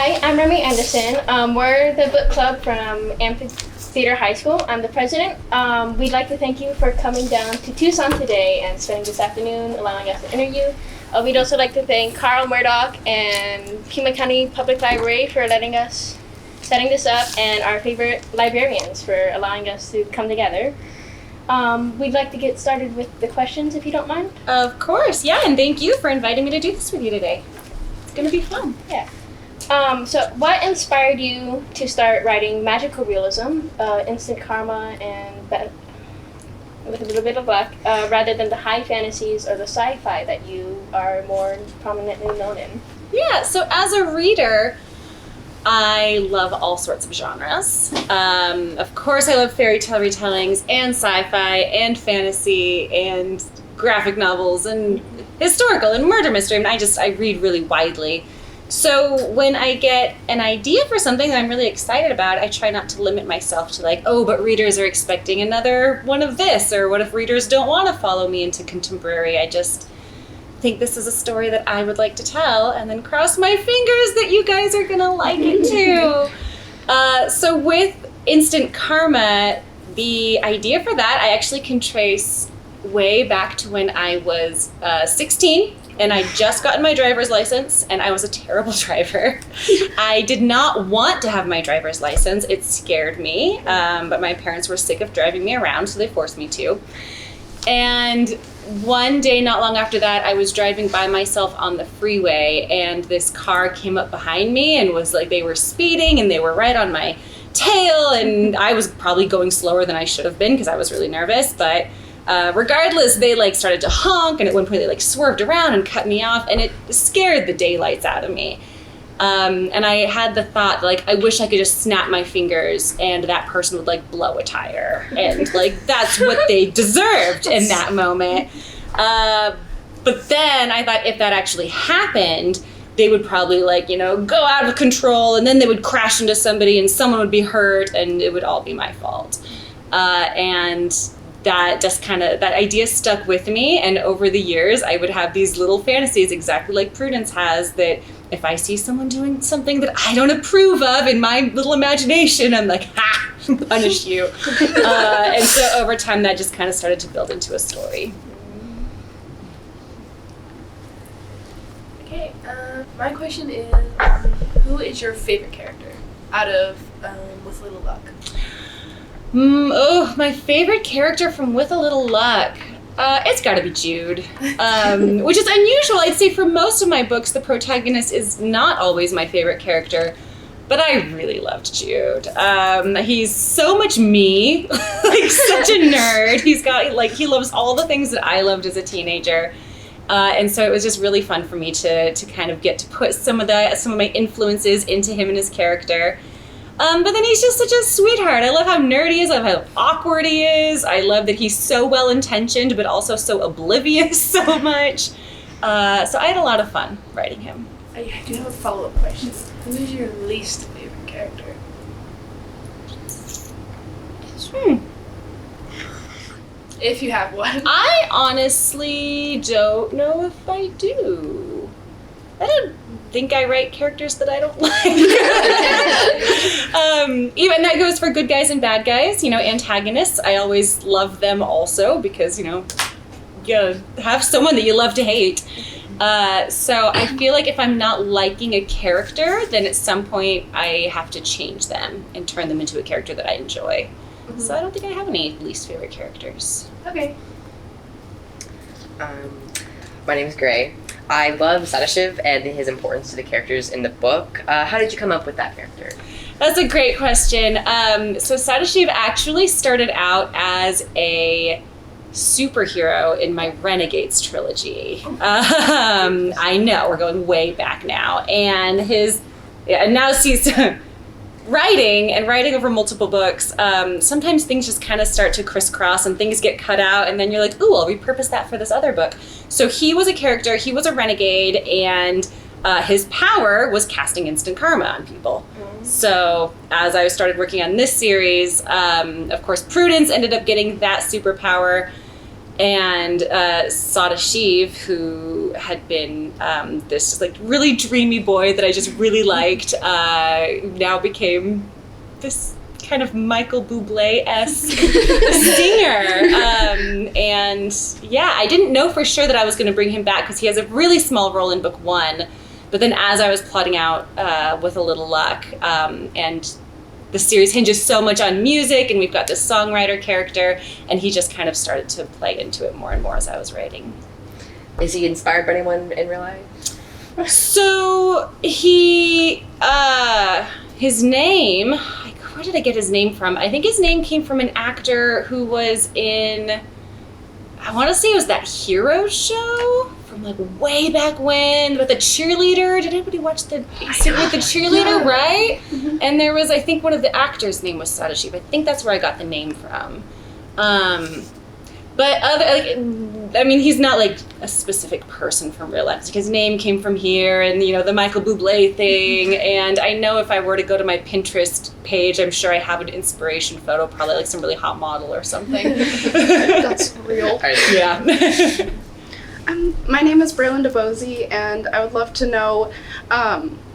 Hi, I'm Remy Anderson. We're the book club from Amphitheater High School. I'm the president. We'd like to thank you for coming down to Tucson today and spending this afternoon allowing us to interview. We'd also like to thank Carl Murdoch and Pima County Public Library for letting us setting this up, and our favorite librarians for allowing us to come together. We'd like to get started with the questions, if you don't mind. Of course, yeah, and thank you for inviting me to do this with you today. It's gonna be fun. Yeah. So what inspired you to start writing magical realism, instant karma, and with a little bit of luck, rather than the high fantasies or the sci-fi that you are more prominently known in? Yeah, so as a reader, I love all sorts of genres. Of course, I love fairy tale retellings and sci-fi and fantasy and graphic novels and historical and murder mystery. I mean, I read really widely. So when I get an idea for something that I'm really excited about, I try not to limit myself to like, oh, but readers are expecting another one of this, or what if readers don't want to follow me into contemporary? I just think this is a story that I would like to tell, and then cross my fingers that you guys are gonna like it too. So with Instant Karma, the idea for that I actually can trace way back to when I was 16. And I just gotten my driver's license, and I was a terrible driver. I did not want to have my driver's license. It scared me, but my parents were sick of driving me around, so they forced me to. And one day, not long after that, I was driving by myself on the freeway, and this car came up behind me and was like, they were speeding, and they were right on my tail, and I was probably going slower than I should have been because I was really nervous, but regardless, they like started to honk, and at one point they like swerved around and cut me off, and it scared the daylights out of me. And I had the thought, like, I wish I could just snap my fingers and that person would like blow a tire, and like that's what they deserved in that moment. But then I thought if that actually happened, they would probably like, you know, go out of control, and then they would crash into somebody and someone would be hurt, and it would all be my fault. And that just that idea stuck with me, and over the years I would have these little fantasies exactly like Prudence has, that if I see someone doing something that I don't approve of in my little imagination, I'm like, ha, punish you. And so over time that just kind of started to build into a story. Okay, my question is, who is your favorite character out of With Little Luck? My favorite character from With a Little Luck. It's gotta be Jude, which is unusual. I'd say for most of my books, the protagonist is not always my favorite character, but I really loved Jude. He's so much me, like such a nerd. He's got he loves all the things that I loved as a teenager. And so it was just really fun for me to kind of get to put some of my influences into him and his character. But then he's just such a sweetheart. I love how nerdy he is. I love how awkward he is. I love that he's so well-intentioned, but also so oblivious so much. So I had a lot of fun writing him. I do have a follow-up question. Who is your least favorite character? If you have one. I honestly don't know if I do. I don't think I write characters that I don't like. Even that goes for good guys and bad guys. You know, antagonists, I always love them also because, you know, you have someone that you love to hate. So I feel like if I'm not liking a character, then at some point I have to change them and turn them into a character that I enjoy. Mm-hmm. So I don't think I have any least favorite characters. Okay. My name is Gray. I love Sadashiv and his importance to the characters in the book. How did you come up with that character? That's a great question. So Sadashiv actually started out as a superhero in my Renegades trilogy. I know, we're going way back now. And now he's writing over multiple books. Sometimes things just kind of start to crisscross and things get cut out, and then you're like, ooh, I'll repurpose that for this other book. So he was a character, he was a renegade, and his power was casting instant karma on people. Mm-hmm. So as I started working on this series, of course, Prudence ended up getting that superpower. And Sadashiv, who had been this like really dreamy boy that I just really liked, now became this kind of Michael Bublé-esque singer. And yeah, I didn't know for sure that I was going to bring him back because he has a really small role in book 1. But then as I was plotting out with a little luck, and the series hinges so much on music, and we've got this songwriter character, and he just kind of started to play into it more and more as I was writing. Is he inspired by anyone in real life? So he, his name, where did I get his name from? I think his name came from an actor who was in, I want to say it was that Hero show from like way back when with the cheerleader. Did anybody watch the with the cheerleader, right? Mm-hmm. And there was, I think one of the actors' name was Sadashiv. I think that's where I got the name from. But other, like, I mean, he's not like a specific person from real life. Like, his name came from here, and you know, the Michael Bublé thing. And I know if I were to go to my Pinterest page, I'm sure I have an inspiration photo, probably like some really hot model or something. That's real. Yeah. My name is Braylon DeBose, and I would love to know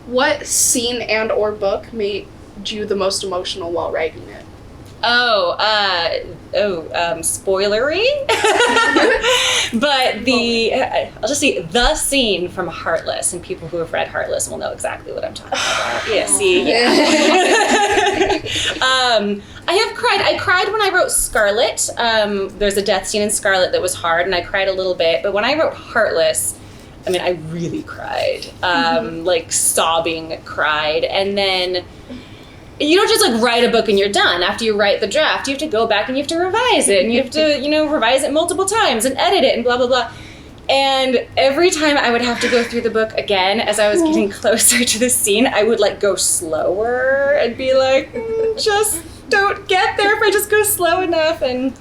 what scene and or book made you the most emotional while writing it? Spoilery. But I'll just say the scene from Heartless, and people who have read Heartless will know exactly what I'm talking about. Yeah, see? Yeah. I have cried. I cried when I wrote Scarlet. There's a death scene in Scarlet that was hard, and I cried a little bit. But when I wrote Heartless, I mean, I really cried. Like sobbing cried. And then you don't just like write a book and you're done. After you write the draft, you have to go back and you have to revise it, and you have to, you know, revise it multiple times and edit it and blah, blah, blah. And every time I would have to go through the book again, as I was getting closer to the scene, I would like go slower and be like, just don't get there if I just go slow enough. And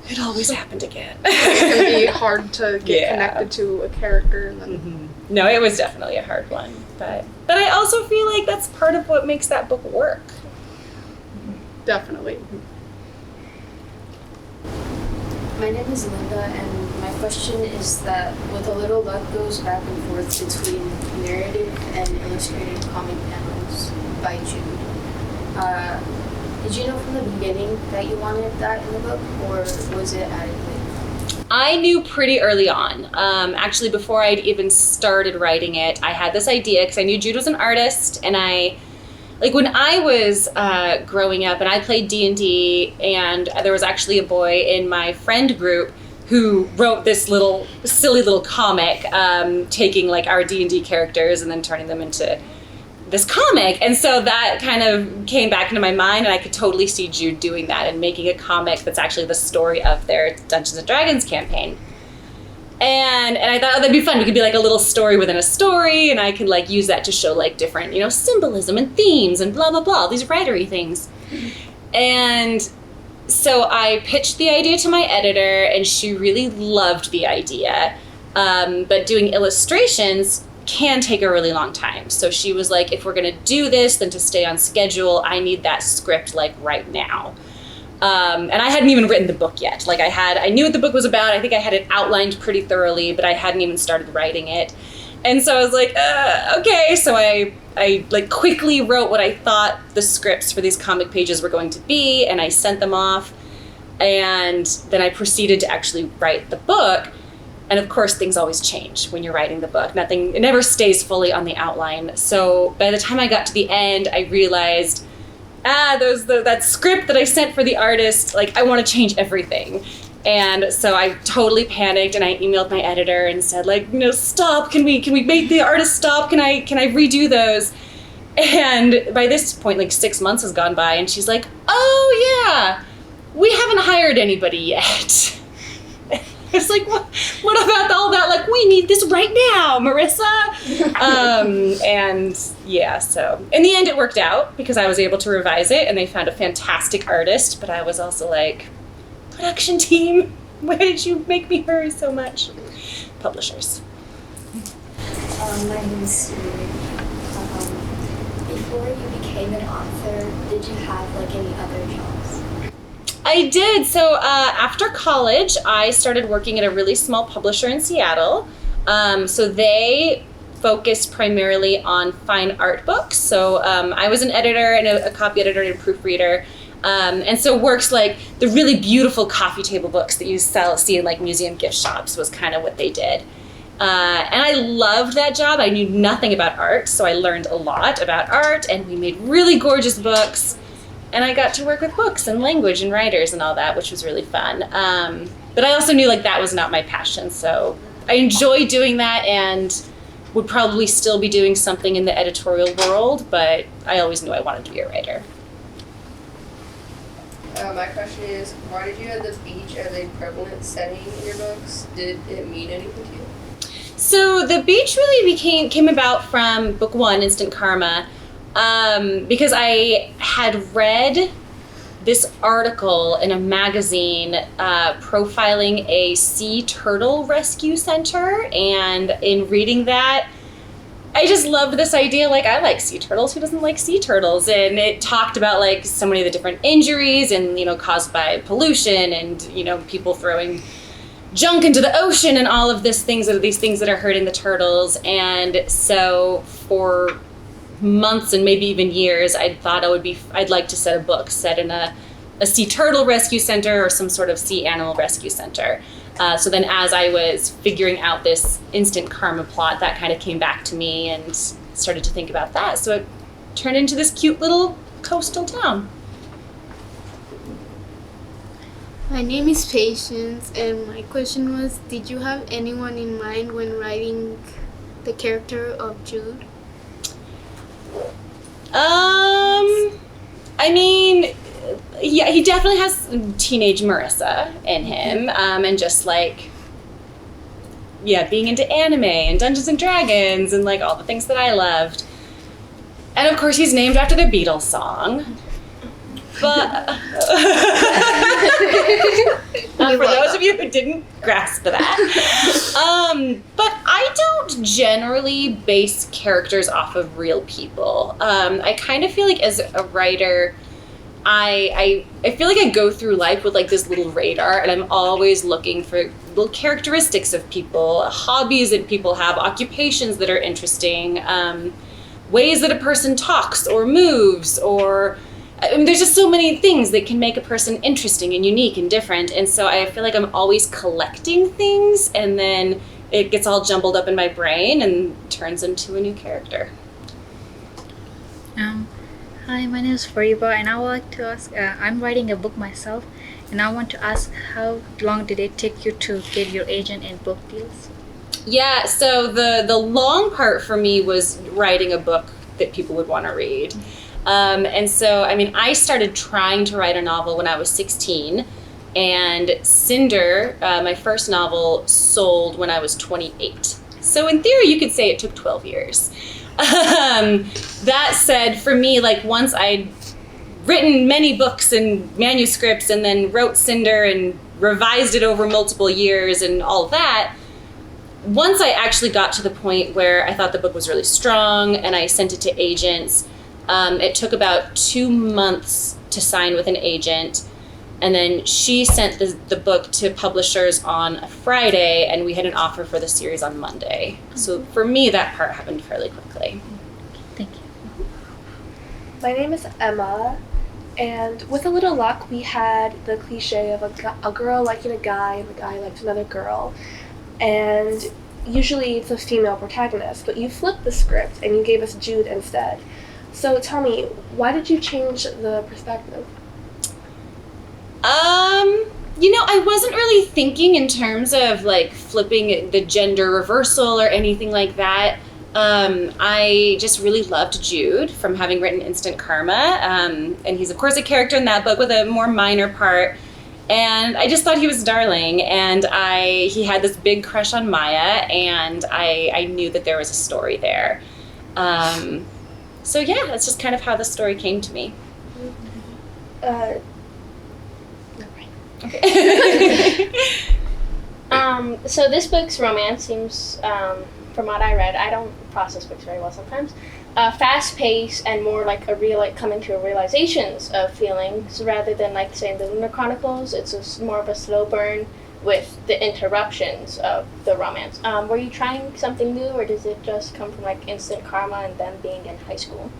it always happened again. It can be hard to get connected to a character. And then No, it was definitely a hard one. But I also feel like that's part of what makes that book work. Definitely. My name is Linda, and my question is that with a little luck goes back and forth between narrative and illustrated comic panels by Jude. Did you know from the beginning that you wanted that in the book, or was it added later? I knew pretty early on. Actually, before I'd even started writing it, I had this idea because I knew Jude was an artist, and when I was growing up and I played D&D, and there was actually a boy in my friend group who wrote this silly little comic, taking like our D&D characters and then turning them into this comic. And so that kind of came back into my mind, and I could totally see Jude doing that and making a comic that's actually the story of their Dungeons & Dragons campaign. And I thought, that'd be fun. We could be like a little story within a story, and I could like use that to show like different, you know, symbolism and themes and blah, blah, blah, these writery things. And so I pitched the idea to my editor, and she really loved the idea. But doing illustrations can take a really long time. So she was like, if we're going to do this, then to stay on schedule, I need that script like right now. And I hadn't even written the book yet. Like I knew what the book was about. I think I had it outlined pretty thoroughly, but I hadn't even started writing it. And so I was like, okay. So I like quickly wrote what I thought the scripts for these comic pages were going to be, and I sent them off. And then I proceeded to actually write the book. And of course, things always change when you're writing the book. It never stays fully on the outline. So by the time I got to the end, I realized, that script that I sent for the artist, like I want to change everything. And so I totally panicked, and I emailed my editor and said, like, no, stop. Can we make the artist stop? Can I redo those? And by this point, like 6 months has gone by, and she's like, oh yeah, we haven't hired anybody yet. It's like, what about all that? Like, we need this right now, Marissa. And yeah, so in the end it worked out because I was able to revise it, and they found a fantastic artist, but I was also like, production team, why did you make me hurry so much? Publishers. My name is Sue. Before you became an author, did you have like any other jobs? I did. So after college, I started working at a really small publisher in Seattle. So they focused primarily on fine art books. So I was an editor and a copy editor and a proofreader. And so works like the really beautiful coffee table books that you see in like museum gift shops was kind of what they did. And I loved that job. I knew nothing about art, so I learned a lot about art, and we made really gorgeous books. And I got to work with books and language and writers and all that, which was really fun. But I also knew like that was not my passion, so I enjoy doing that and would probably still be doing something in the editorial world, but I always knew I wanted to be a writer. My question is, why did you have the beach as a prevalent setting in your books? Did it mean anything to you? So the beach really came about from book 1, Instant Karma, because I had read this article in a magazine profiling a sea turtle rescue center, and in reading that, I just loved this idea, like, I like sea turtles, who doesn't like sea turtles? And it talked about, like, so many of the different injuries and, caused by pollution and, people throwing junk into the ocean and all of these things that are hurting the turtles. And so for months and maybe even years, I thought I'd like to set a book set in a sea turtle rescue center or some sort of sea animal rescue center. So then as I was figuring out this Instant Karma plot, that kind of came back to me and started to think about that. So it turned into this cute little coastal town. My name is Patience, and my question was, did you have anyone in mind when writing the character of Jude? Yeah, he definitely has teenage Marissa in him, and just like, being into anime and Dungeons and Dragons and like all the things that I loved. And of course he's named after the Beatles song. But for those of you who didn't grasp that, but I don't generally base characters off of real people. I kind of feel like as a writer, I feel like I go through life with like this little radar, and I'm always looking for little characteristics of people, hobbies that people have, occupations that are interesting, ways that a person talks or moves, or there's just so many things that can make a person interesting and unique and different. And so I feel like I'm always collecting things, and then it gets all jumbled up in my brain and turns into a new character. Hi, my name is Fariba, and I would like to ask, I'm writing a book myself, and I want to ask, how long did it take you to get your agent and book deals? Yeah, so the long part for me was writing a book that people would want to read. And so, I started trying to write a novel when I was 16, and Cinder, my first novel, sold when I was 28. So in theory, you could say it took 12 years. That said, for me, like once I'd written many books and manuscripts and then wrote Cinder and revised it over multiple years and all that, once I actually got to the point where I thought the book was really strong and I sent it to agents, it took about 2 months to sign with an agent. And then she sent the book to publishers on a Friday, and we had an offer for the series on Monday. So for me, that part happened fairly quickly. Thank you. My name is Emma, and with a little luck, we had the cliche of a girl liking a guy and the guy liked another girl. And usually it's a female protagonist, but you flipped the script and you gave us Jude instead. So tell me, why did you change the perspective? I wasn't really thinking in terms of like flipping the gender reversal or anything like that. I just really loved Jude from having written Instant Karma. And he's of course a character in that book with a more minor part. And I just thought he was darling. And he had this big crush on Maya, and I knew that there was a story there. So yeah, that's just kind of how the story came to me. Okay. So this book's romance seems, from what I read, I don't process books very well sometimes, fast-paced and more like coming to realizations of feelings rather than like say in the Lunar Chronicles. It's more of a slow burn with the interruptions of the romance. Were you trying something new, or does it just come from like instant karma and them being in high school?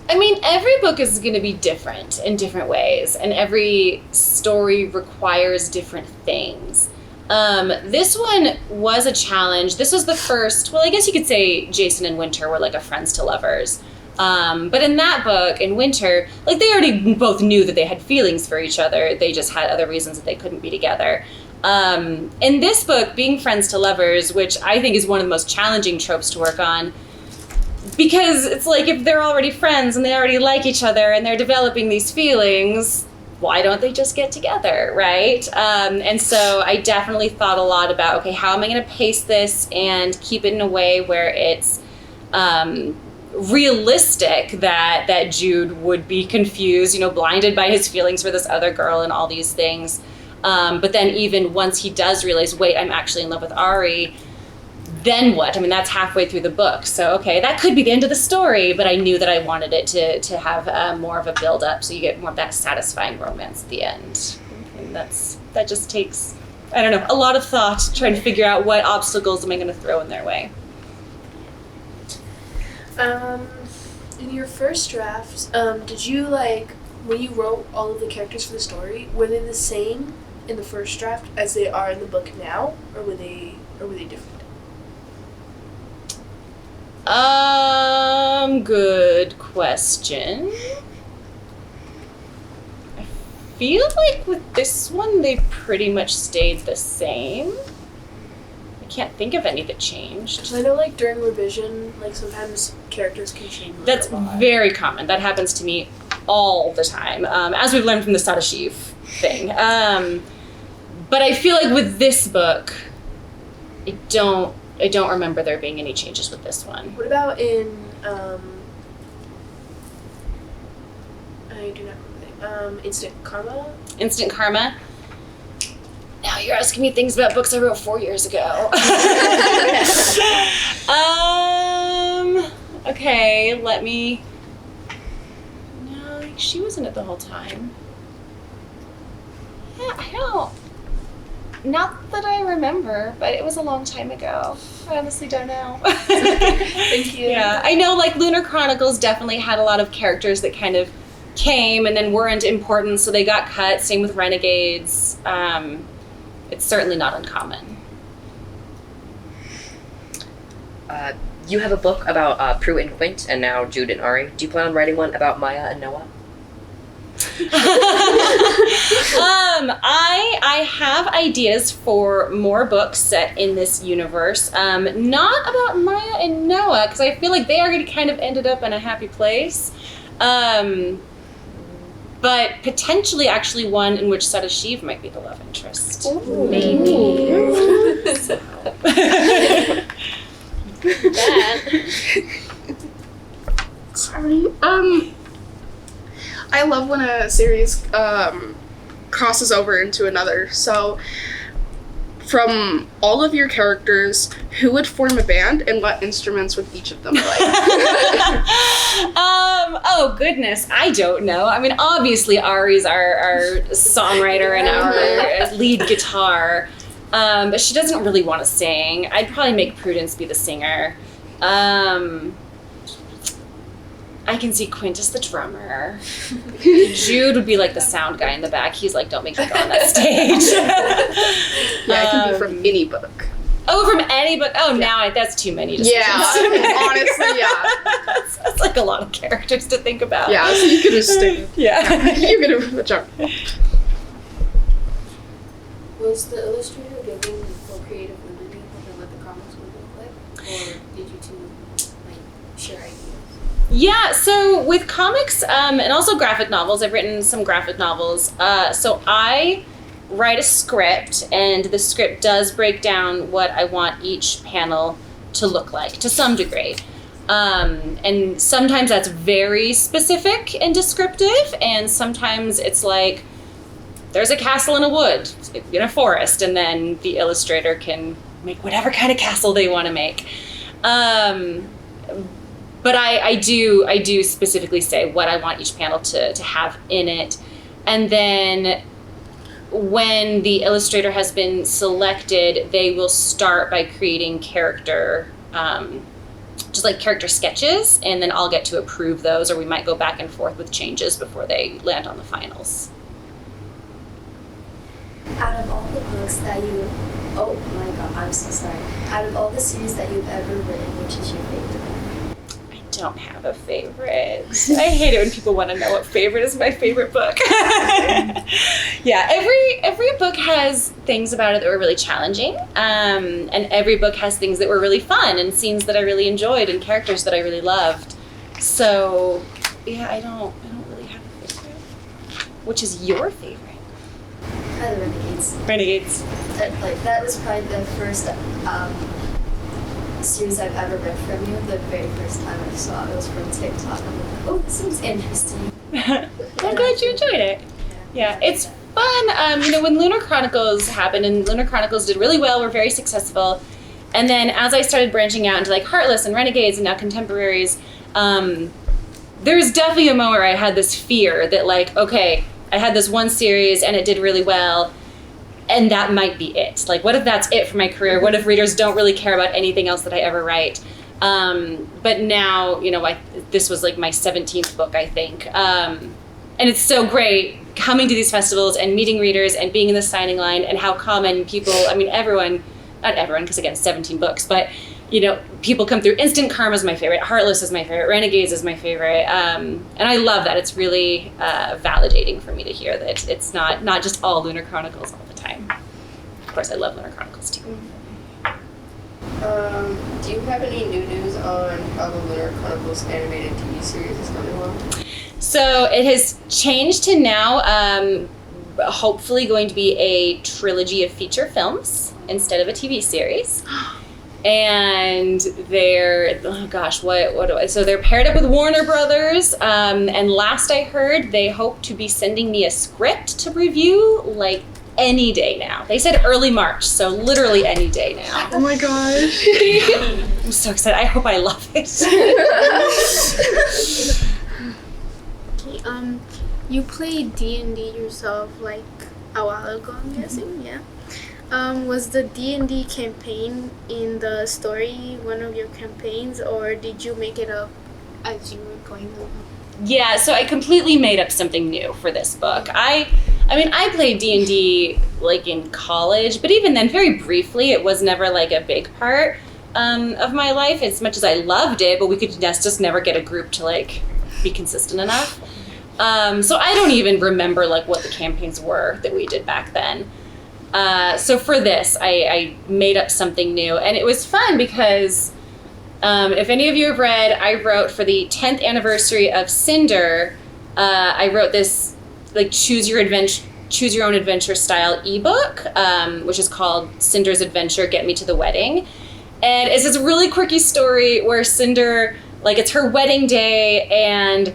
I mean, every book is going to be different in different ways, and every story requires different things. This one was a challenge. This was the first, well, I guess you could say Jason and Winter were like a friends to lovers. But in that book, in Winter, like they already both knew that they had feelings for each other. They just had other reasons that they couldn't be together. In this book, being friends to lovers, which I think is one of the most challenging tropes to work on, because it's like if they're already friends and they already like each other and they're developing these feelings, why don't they just get together, right? And so I definitely thought a lot about, okay, how am I going to pace this and keep it in a way where it's realistic that Jude would be confused, blinded by his feelings for this other girl and all these things. But then even once he does realize, wait, I'm actually in love with Ari, then what? I mean, that's halfway through the book. So, okay, that could be the end of the story, but I knew that I wanted it to have more of a build-up, so you get more of that satisfying romance at the end. And that just takes, I don't know, a lot of thought trying to figure out what obstacles am I going to throw in their way. In your first draft, did you when you wrote all of the characters for the story, were they the same in the first draft as they are in the book now, or were they different? Good question. I feel like with this one, they pretty much stayed the same. I can't think of any that changed. I know, during revision, sometimes characters can change. That's very common. That happens to me all the time, as we've learned from the Sadashiv thing. But I feel like with this book, I don't remember there being any changes with this one. What about in, I do not remember, Instant Karma? Instant Karma? Now you're asking me things about books I wrote 4 years ago. Okay, let me... No, she was in it the whole time. Yeah, I don't... Not that I remember, but it was a long time ago. I honestly don't know. Thank you. Yeah, I know Lunar Chronicles definitely had a lot of characters that kind of came and then weren't important, so they got cut. Same with Renegades. It's certainly not uncommon. You have a book about Prue and Quint, and now Jude and Ari. Do you plan on writing one about Maya and Noah? I have ideas for more books set in this universe. Not about Maya and Noah, because I feel like they already kind of ended up in a happy place. But potentially actually one in which Sadashiv might be the love interest. Ooh. Maybe. So. Sorry. I love when a series crosses over into another. So, from all of your characters, who would form a band and what instruments would each of them play? Oh goodness, I don't know. I mean, obviously Ari's our songwriter and our lead guitar, but she doesn't really want to sing. I'd probably make Prudence be the singer. I can see Quint as the drummer. Jude would be like the sound guy in the back. He's like, don't make me go on that stage. Yeah, it can be from any book. Oh, from any book? Oh, now that's too many decisions. Yeah, honestly, yeah. That's like a lot of characters to think about. Yeah, so you could just stick. Yeah. You could have jump. Was the illustrator given full creative liberty over what the comics would look like? Or did you two share ideas? Yeah, so with comics and also graphic novels, I've written some graphic novels. So I write a script, and the script does break down what I want each panel to look like to some degree. And sometimes that's very specific and descriptive, and sometimes it's like there's a castle in a wood, in a forest, and then the illustrator can make whatever kind of castle they want to make. But I do specifically say what I want each panel to have in it. And then when the illustrator has been selected, they will start by creating character sketches, and then I'll get to approve those, or we might go back and forth with changes before they land on the finals. Out of all the books that you, oh my god, I'm so sorry. Out of all the series that you've ever written, which is your favorite? I don't have a favorite. I hate it when people want to know what favorite is my favorite book. Yeah, every book has things about it that were really challenging, and every book has things that were really fun, and scenes that I really enjoyed, and characters that I really loved. So, yeah, I don't really have a favorite. Which is your favorite? The Renegades. Renegades. That was probably the first series I've ever read from you. The very first time I saw it was from TikTok. I'm like, oh, this seems interesting. I'm glad you enjoyed it. Yeah, it's fun. When Lunar Chronicles happened, and Lunar Chronicles did really well, were very successful. And then as I started branching out into like Heartless and Renegades and now Contemporaries, there was definitely a moment where I had this fear that like, okay, I had this one series and it did really well, and that might be it. Like, what if that's it for my career? What if readers don't really care about anything else that I ever write? But now, this was like my 17th book, I think. And it's so great coming to these festivals and meeting readers and being in the signing line, and how common people, everyone, not everyone, because again, 17 books, but people come through. Instant Karma is my favorite. Heartless is my favorite. Renegades is my favorite. And I love that. It's really validating for me to hear that it's not just all Lunar Chronicles all the time. Of course, I love Lunar Chronicles too. Do you have any new news on how the Lunar Chronicles animated TV series is coming along? So it has changed to now hopefully going to be a trilogy of feature films instead of a TV series. And they're, so they're paired up with Warner Brothers, and last I heard, they hope to be sending me a script to review, like, any day now. They said early March, so literally any day now. Oh my gosh. I'm so excited. I hope I love it. Okay, you played D&D yourself, like, a while ago, I'm guessing, yeah? Was the D&D campaign in the story one of your campaigns, or did you make it up as you were going along? Yeah, so I completely made up something new for this book. I played D&D like in college, but even then very briefly. It was never like a big part of my life, as much as I loved it, but we could just never get a group to like be consistent enough. So I don't even remember like what the campaigns were that we did back then. So for this, I made up something new, and it was fun because if any of you have read, I wrote for the 10th anniversary of Cinder, I wrote this like choose your own adventure style ebook, which is called Cinder's Adventure, Get Me to the Wedding. And it's this really quirky story where Cinder, like, it's her wedding day, and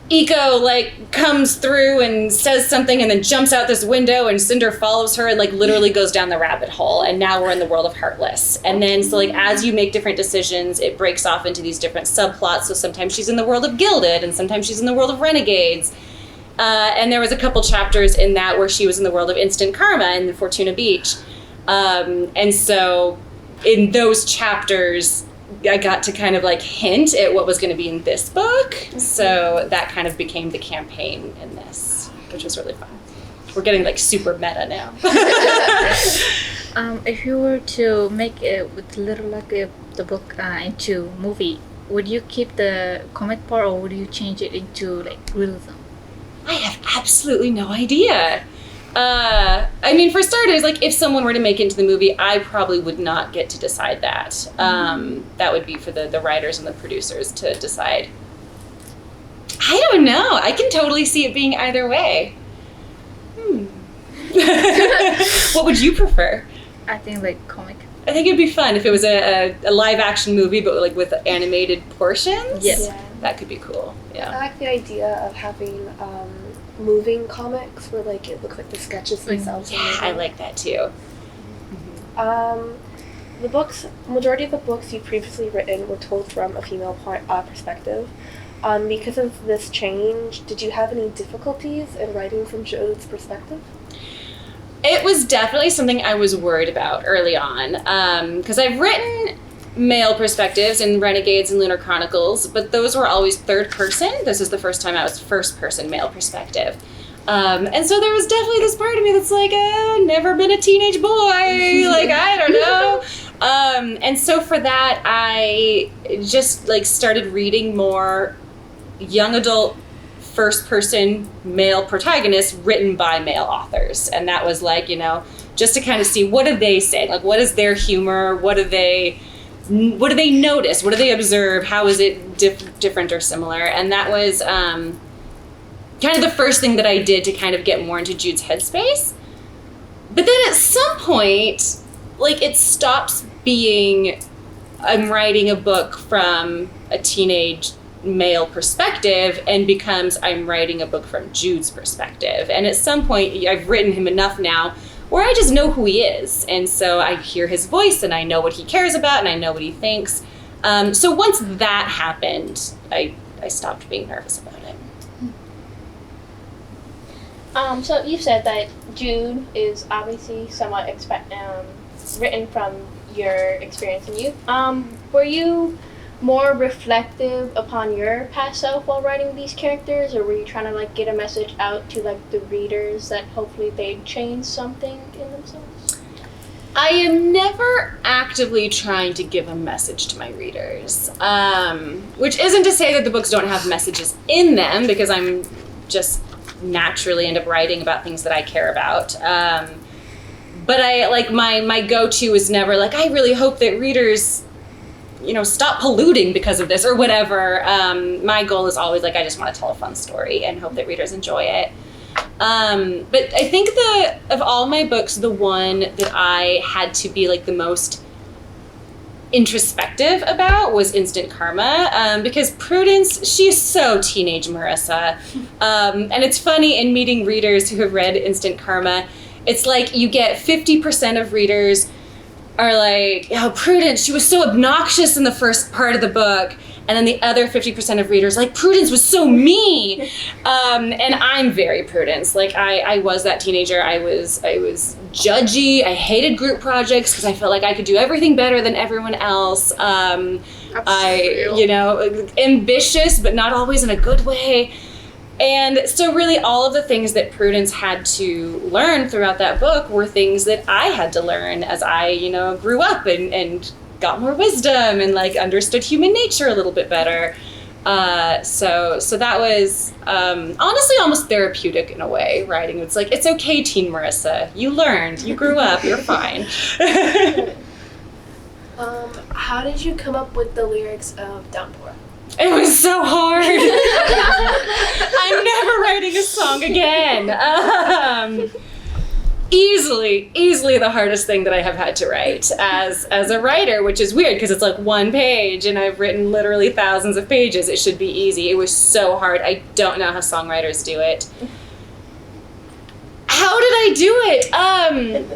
Eco like comes through and says something and then jumps out this window, and Cinder follows her and like literally goes down the rabbit hole, and now we're in the world of Heartless. And then so like as you make different decisions, it breaks off into these different subplots. So sometimes she's in the world of Gilded, and sometimes she's in the world of Renegades. And there was a couple chapters in that where she was in the world of Instant Karma in the Fortuna Beach. And so in those chapters, I got to kind of like hint at what was going to be in this book. So that kind of became the campaign in this, which was really fun. We're getting like super meta now. If you were to make it with Little Luck, the book into movie, would you keep the comic part, or would you change it into like realism? I have absolutely no idea. For starters, like if someone were to make it into the movie, I probably would not get to decide that. That would be for the writers and the producers to decide. I don't know. I can totally see it being either way. What would you prefer? I think like comic. I think it'd be fun if it was a live action movie, but like with animated portions. Yes. Yeah. That could be cool. Yeah. I like the idea of having moving comics where like it looks like the sketches themselves. Yeah, I like that too. majority of the books you've previously written were told from a female perspective. Because of this change, did you have any difficulties in writing from Jode's perspective? It was definitely something I was worried about early on, because I've written male perspectives in Renegades and Lunar Chronicles, but those were always third person. This is the first time I was first person male perspective. And so there was definitely this part of me that's like, never been a teenage boy, like, I don't know. And so for that, I just like started reading more young adult first person male protagonists written by male authors. And that was like, you know, just to kind of see, what do they say? Like, what is their humor? What do they notice? What do they observe? How is it different or similar? And that was kind of the first thing that I did to kind of get more into Jude's headspace. But then at some point, like, it stops being, I'm writing a book from a teenage male perspective and becomes, I'm writing a book from Jude's perspective. And at some point, I've written him enough now where I just know who he is. And so I hear his voice and I know what he cares about and I know what he thinks. So once that happened, I stopped being nervous about it. So you said that Jude is obviously somewhat written from your experience in youth. Were you more reflective upon your past self while writing these characters, or were you trying to like get a message out to like the readers that hopefully they'd change something in themselves? I am never actively trying to give a message to my readers, which isn't to say that the books don't have messages in them, because I'm just naturally end up writing about things that I care about. But I like my go-to is never like, I really hope that readers, you know, stop polluting because of this or whatever. My goal is always like, I just want to tell a fun story and hope that readers enjoy it. But I think of all my books, the one that I had to be like the most introspective about was Instant Karma, because Prudence, she's so teenage Marissa. And it's funny, in meeting readers who have read Instant Karma, it's like you get 50% of readers are like, oh, Prudence, she was so obnoxious in the first part of the book. And then the other 50% of readers like, Prudence was so mean. And I'm very Prudence. Like I was that teenager. I was judgy. I hated group projects because I felt like I could do everything better than everyone else. You know, ambitious, but not always in a good way. And so really all of the things that Prudence had to learn throughout that book were things that I had to learn as I, you know, grew up and got more wisdom and like understood human nature a little bit better. So that was honestly almost therapeutic in a way, writing. It's like, it's okay, teen Marissa. You learned, you grew up, you're fine. How did you come up with the lyrics of Downpour? It was so hard. I'm never writing a song again. Easily the hardest thing that I have had to write as a writer, which is weird because it's like one page and I've written literally thousands of pages. It should be easy. It was so hard. I don't know how songwriters do it. How did I do it?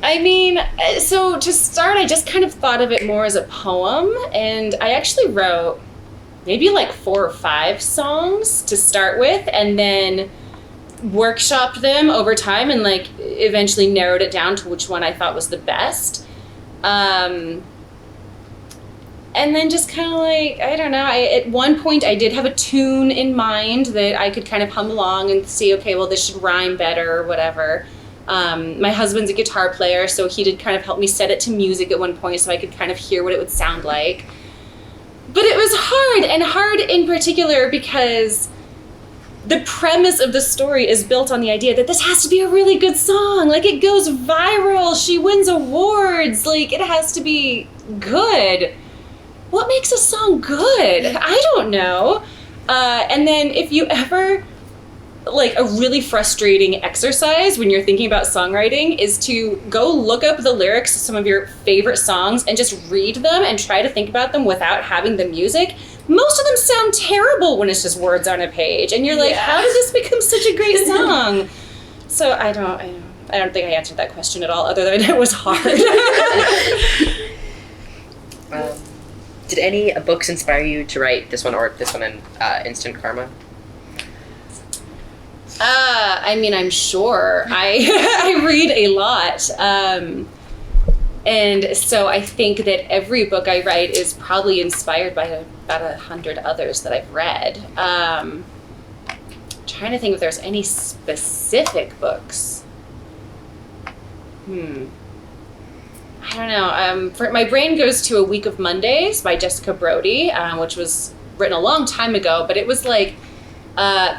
I mean, so to start, I just kind of thought of it more as a poem, and I actually wrote maybe like 4 or 5 songs to start with, and then workshopped them over time and like eventually narrowed it down to which one I thought was the best. And then just kind of like, I don't know, at one point I did have a tune in mind that I could kind of hum along and see, okay, well, this should rhyme better or whatever. My husband's a guitar player, so he did kind of help me set it to music at one point so I could kind of hear what it would sound like. But it was hard in particular because the premise of the story is built on the idea that this has to be a really good song. Like, it goes viral, she wins awards, like, it has to be good. What makes a song good? I don't know. And then if you ever, like, a really frustrating exercise when you're thinking about songwriting is to go look up the lyrics to some of your favorite songs and just read them and try to think about them without having the music. Most of them sound terrible when it's just words on a page, and you're like, how did this become such a great song? So I don't think I answered that question at all, other than it was hard. Did any books inspire you to write this one or this one in Instant Karma? I mean, I'm sure. I read a lot. And so I think that every book I write is probably inspired by about 100 others that I've read. Trying to think if there's any specific books. I don't know. My brain goes to A Week of Mondays by Jessica Brody, which was written a long time ago, but it was like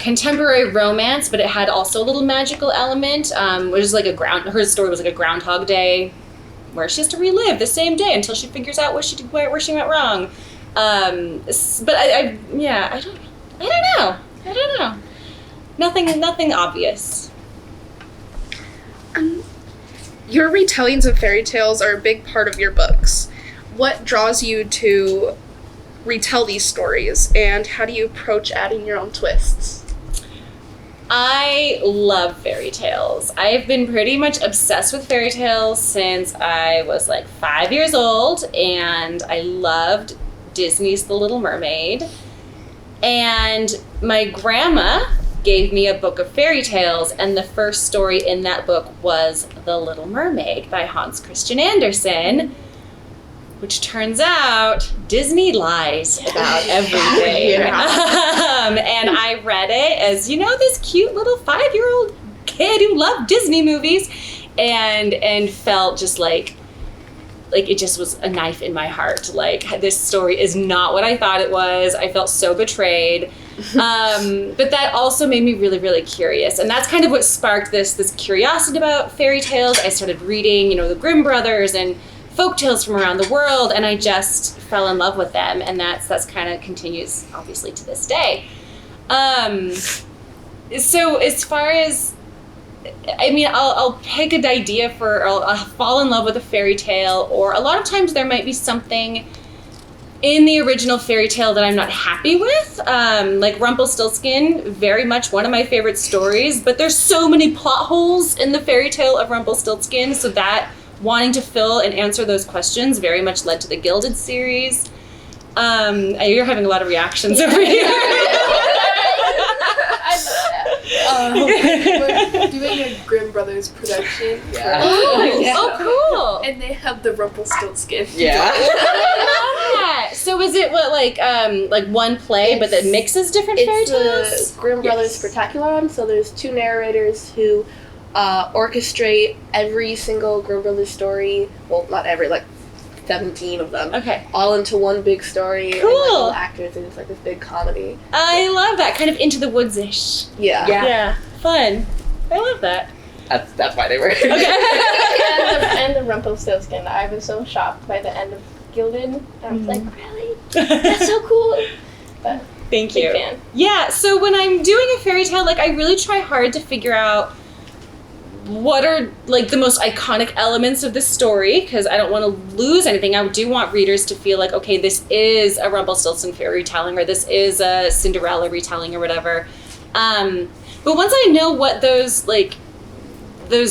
contemporary romance, but it had also a little magical element, which is like her story was like a Groundhog Day, where she has to relive the same day until she figures out where she went wrong. But I don't know. Nothing obvious. Your retellings of fairy tales are a big part of your books. What draws you to retell these stories, and how do you approach adding your own twists? I love fairy tales. I've been pretty much obsessed with fairy tales since I was like 5 years old, and I loved Disney's The Little Mermaid. And my grandma gave me a book of fairy tales, and the first story in that book was The Little Mermaid by Hans Christian Andersen, which turns out Disney lies about everything. And I read it as, this cute little 5-year-old kid who loved Disney movies, and felt just like it just was a knife in my heart. Like, this story is not what I thought it was. I felt so betrayed. But that also made me really, really curious. And that's kind of what sparked this curiosity about fairy tales. I started reading, the Grimm brothers and folk tales from around the world, and I just fell in love with them. And that's kind of continues, obviously, to this day. So as far as, I'll pick an idea or I'll fall in love with a fairy tale, or a lot of times there might be something in the original fairy tale that I'm not happy with, like Rumpelstiltskin, very much one of my favorite stories, but there's so many plot holes in the fairy tale of Rumpelstiltskin, so that wanting to fill and answer those questions very much led to the Gilded series. You're having a lot of reactions over here. We're doing a Grimm Brothers production. Yeah. Oh, cool. And they have the Rumpelstiltskin. Yeah. So is it like one play, but that mixes different fairy tales? It's the Grimm Brothers Spectacular, so there's two narrators who orchestrate every single Grimm Brothers story. Well, not every, 17 of them. Okay. All into one big story. Cool. And all actors, and it's like this big comedy. I love that. Kind of Into the Woods-ish. Yeah. Yeah. Fun. I love that. That's why they were. Okay. and the Rumpelstiltskin. I was so shocked by the end of Gilded. I was like, really? That's so cool. But Thank big you. fan. Yeah, so when I'm doing a fairy tale, I really try hard to figure out what are the most iconic elements of the story, because I don't want to lose anything. I do want readers to feel like, okay, this is a Rumpelstiltskin fairy retelling, or this is a Cinderella retelling, or whatever. But once I know what those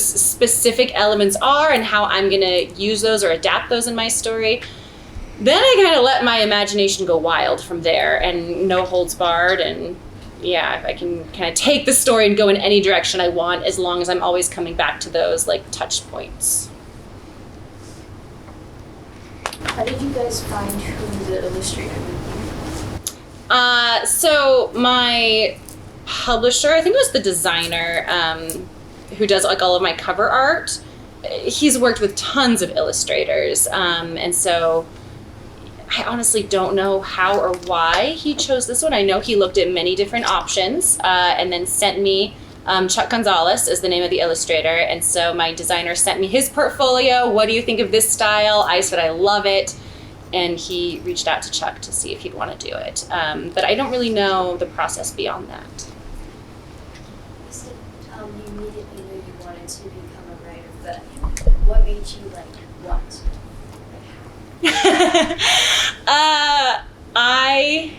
specific elements are and how I'm gonna use those or adapt those in my story, then I kind of let my imagination go wild from there, and no holds barred. And yeah, I can kind of take the story and go in any direction I want, as long as I'm always coming back to those touch points. How did you guys find who the illustrator would be? So my publisher, I think it was the designer, who does all of my cover art. He's worked with tons of illustrators, and so I honestly don't know how or why he chose this one. I know he looked at many different options, and then sent me Chuck Gonzalez is the name of the illustrator, and so my designer sent me his portfolio. What do you think of this style? I said I love it, and he reached out to Chuck to see if he'd want to do it. But I don't really know the process beyond that. You said you immediately knew you wanted to become a writer, but what made you want? I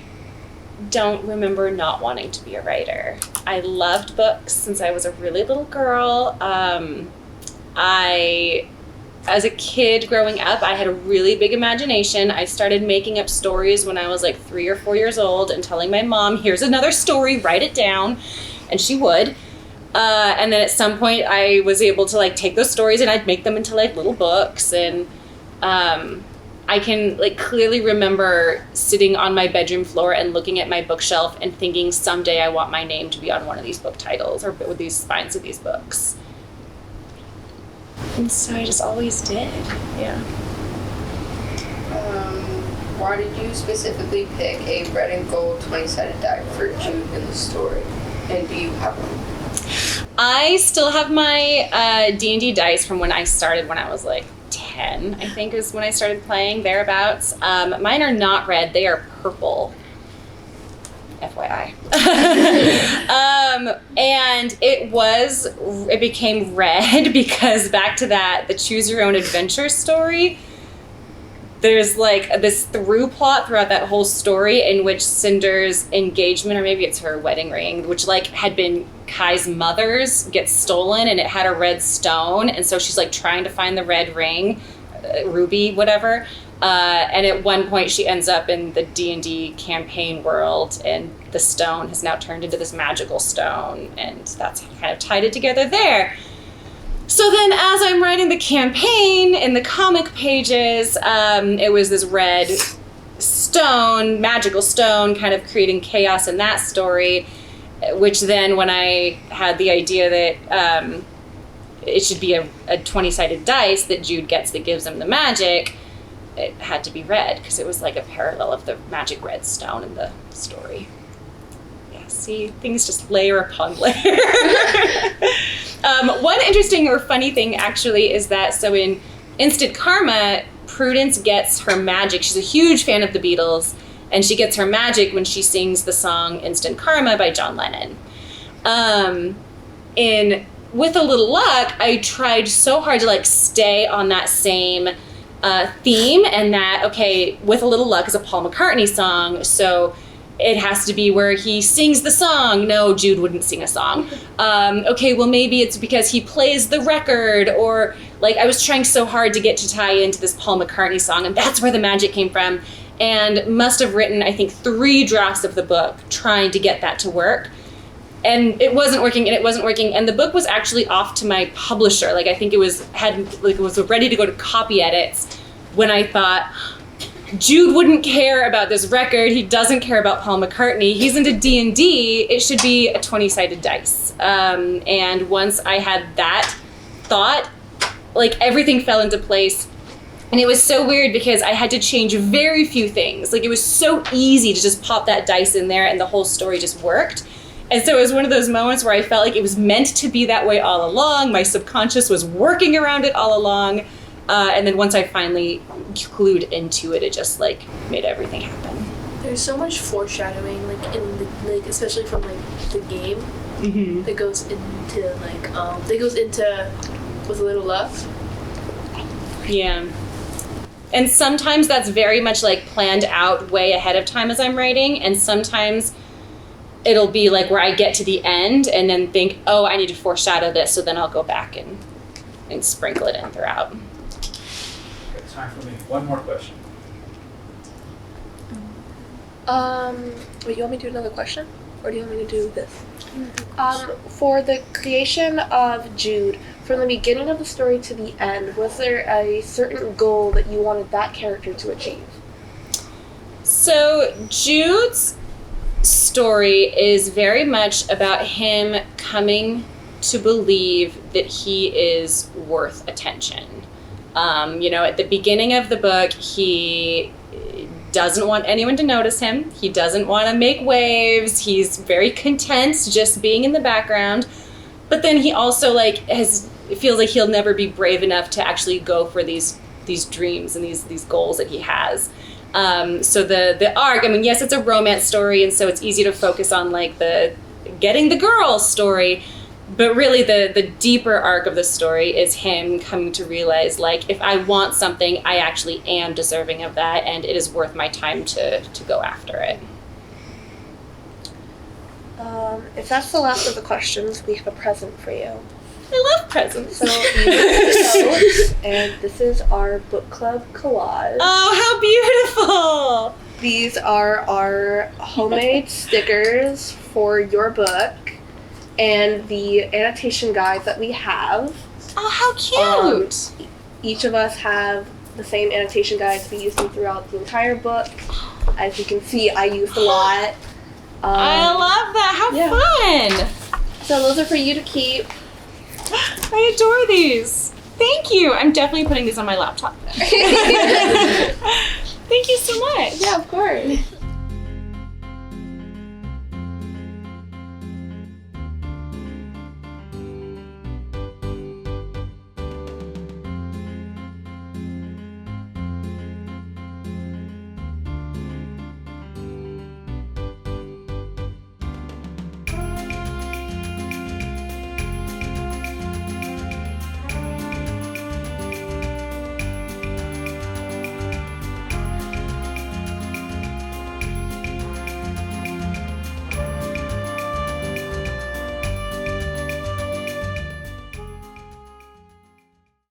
don't remember not wanting to be a writer. I loved books since I was a really little girl. I as a kid growing up, I had a really big imagination. I started making up stories when I was like 3 or 4 years old and telling my mom, here's another story, write it down. And she would. And then at some point I was able to like take those stories and I'd make them into like little books. And I can like clearly remember sitting on my bedroom floor and looking at my bookshelf and thinking someday I want my name to be on one of these book titles or with these spines of these books. And so I just always did. Yeah. Why did you specifically pick a red and gold 20-sided die for Jude in the story? And do you have one? I still have my D&D dice from when I started when I was like 10, I think is when I started playing, thereabouts. Mine are not red, they are purple. FYI. And it became red because back to that, the Choose Your Own Adventure story, there's like this through plot throughout that whole story in which Cinder's engagement, or maybe it's her wedding ring, which like had been Kai's mother's, gets stolen and it had a red stone. And so she's like trying to find the red ring, ruby, whatever. And at one point she ends up in the D&D campaign world and the stone has now turned into this magical stone. And that's kind of tied it together there. So then as I'm writing the campaign in the comic pages, it was this red stone, magical stone, kind of creating chaos in that story, which then when I had the idea that it should be a 20-sided dice that Jude gets that gives him the magic, it had to be red because it was like a parallel of the magic red stone in the story. Yeah, see, things just layer upon layer. One interesting or funny thing actually is that, so in Instant Karma, Prudence gets her magic. She's a huge fan of the Beatles, and she gets her magic when she sings the song Instant Karma by John Lennon. In With a Little Luck, I tried so hard to like stay on that same theme, and that, okay, With a Little Luck is a Paul McCartney song, so it has to be where he sings the song. No, Jude wouldn't sing a song. Okay, well maybe it's because he plays the record, or like I was trying so hard to get to tie into this Paul McCartney song, and that's where the magic came from, and must have written, I think, 3 drafts of the book trying to get that to work. And it wasn't working, and the book was actually off to my publisher. Like I think it was ready to go to copy edits when I thought, Jude wouldn't care about this record. He doesn't care about Paul McCartney. He's into D&D. It should be a 20-sided dice. And once I had that thought, like everything fell into place. And it was so weird because I had to change very few things. Like it was so easy to just pop that dice in there and the whole story just worked. And so it was one of those moments where I felt like it was meant to be that way all along. My subconscious was working around it all along. And then once I finally clued into it, it just like made everything happen. There's so much foreshadowing, like in the, like especially from like the game, that goes into With a Little Luck. Yeah. And sometimes that's very much like planned out way ahead of time as I'm writing, and sometimes it'll be like where I get to the end and then think, oh, I need to foreshadow this, so then I'll go back and sprinkle it in throughout. Okay, time for me. One more question. Wait, you want me to do another question? Or do you want me to do this? For the creation of Jude, from the beginning of the story to the end, was there a certain goal that you wanted that character to achieve? So Jude's story is very much about him coming to believe that he is worth attention. At the beginning of the book, he doesn't want anyone to notice him. He doesn't want to make waves. He's very content just being in the background. But then he also feels like he'll never be brave enough to actually go for these dreams and these goals that he has. So the arc, yes, it's a romance story, and so it's easy to focus on like the getting the girl story, but really the deeper arc of the story is him coming to realize, like, if I want something, I actually am deserving of that, and it is worth my time to go after it. If that's the last of the questions, we have a present for you. I love presents. So these are the notes, and this is our book club collage. Oh, how beautiful! These are our homemade stickers for your book and the annotation guides that we have. Oh, how cute! Each of us have the same annotation guides. We use them throughout the entire book. As you can see, I used a lot. I love that. How fun! So those are for you to keep. I adore these. Thank you. I'm definitely putting these on my laptop. Thank you so much. Yeah, of course.